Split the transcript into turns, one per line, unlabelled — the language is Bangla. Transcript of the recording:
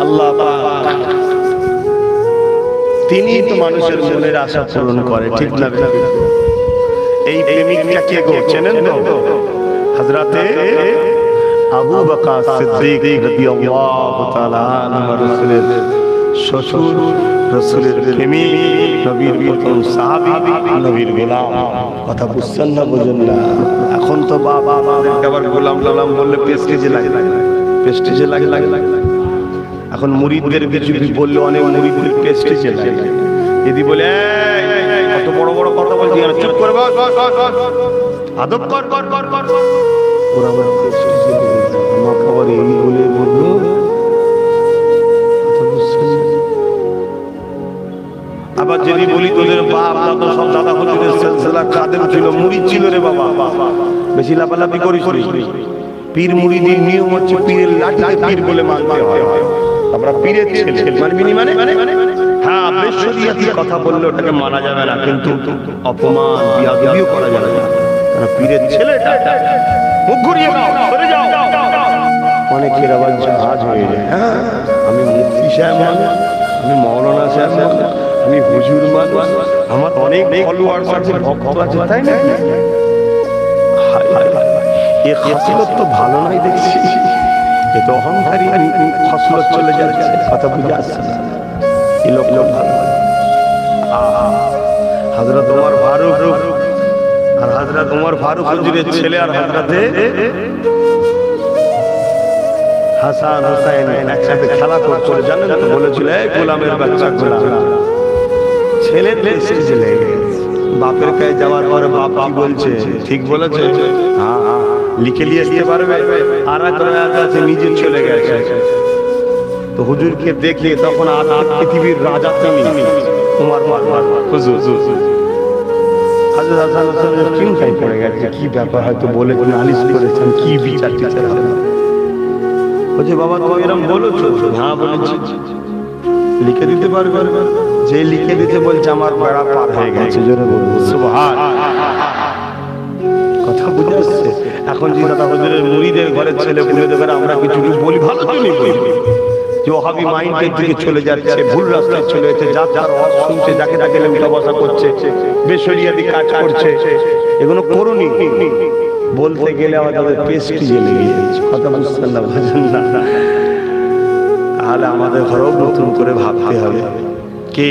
আল্লাহ পাক তিনি তো মানুষের মনের আশা পূরণ করে, ঠিক না? এই প্রেমিকটা কে গো, চেনেন তো? হযরতে আবু বকর সিদ্দিক রাদিয়াল্লাহু তাআলা আনহু, রাসূলের শ্বশুর, রাসূলের প্রেমিক, নবীর প্রথম সাহাবী, নবীর গোলাম। কথা বুঝছেন না? বুঝেন না? এখন তো বাবা আমাদেরকে আবার গোলাম গোলাম বললে প্রেস্টিজে লাগে, প্রেস্টিজে লাগে। এখন মুরিদদের কিছু বললে অনেক মুরিদদের প্রেস্টিজে লাগে। যদি বলে কত বড় বড় কথা বলছি, চুপ করে বস, আদব কর, ওরা আবার প্রেস্টিজে আমাকে আবার এই বলে বললো। আবার যদি বলি তোদের বাপ দাদা সব দাদা হুজুরের সিলসিলা খাদেম ছিল, মুরিদ ছিল রে বাবা, বেশি লাফালাফি করিস। পীর মুরিদের নিয়ম হচ্ছে পীরের লাঠিকে পীর বলে মানতে হয়। আমরা পীরের ছেলে মানবি মানে হ্যাঁ, বেশরিয়াতি কথা বললে ওটাকে মানা যাবে না, কিন্তু অপমান বিয়াদবিও করা যাবে না, কারণ পীরের ছেলেটা। মুখ ঘুরিয়ে নাও, সরে যাও। অনেকের আবার জাহাজ হয়ে যায়, হ্যাঁ আমি মুফতি সাহেব মানে, আমি মৌলানা সাহেব মানে, আমি হুজুর মানুষ, আমার অনেক ফলোয়ার্স আছে, ভক্ত আছে, তাই না? এ খাসলত তো ভালো নয় দেখছি, এ তো অহংকারী খাসলত চলে যাচ্ছে। কথা বুঝে আসছে না? এই লোক ভালো। হযরত ওমর ফারুক আর হযরত ওমর ফারুক হুজুরের ছেলে আর হযরতে হাসান হুসাইন একসাথে খেলা করছিল, জানেন তো? বলেছিল এই গোলামের বাচ্চা গোলাম। ছেলের প্রেস্টিজে লেগে গেছে। বাপের কাছে যাওয়ার পরে বাপ কি বলছে? ঠিক বলেছে, হ্যাঁ লিখে নিয়ে আসতে পারবে। আর আছে নিজে চলে গেছে। তো হুজুরকে দেখে তখন আর পৃথিবীর রাজা তিনি ওমর হুজুর হযরত হাসান চিন্তায় পড়ে গেছে, কি ব্যাপার, হয়তো বলে নালিশ করেছেন, কি বিচার টিচার হবে। বলছে বাবা তুমি এরকম বলেছো? হ্যাঁ বলেছি। লিখে দিতে পারবে? যে লিখে দিতে বলছে আমার বেড়া পার হয়ে গেছে। জোরে বলবো সুবহানাল্লাহ। কথা বুঝে আসছে? এখন যে দাদা হুজুরের মুরিদের ঘরের ছেলে পুলেদের ঘরে আমরা কিছু বলি, ভালো জন্যই বলি, যে ওহাবি মাইন্ডের দিকে চলে যাচ্ছে, ভুল রাস্তায় চলে যাচ্ছে, যার ওয়াজ শুনছে, যাকে তাকে উঠা বসা করছে, বেশরিয়াতি কাজ করছে, এগুলো করুনি। বলতে গেলে আমাদের প্রেস্টিজে লেগে যাচ্ছে। কথা বুঝছেন না? বুঝেন না? তাহলে আমাদের ঘরেও নতুন করে ভাবতে হবে। কে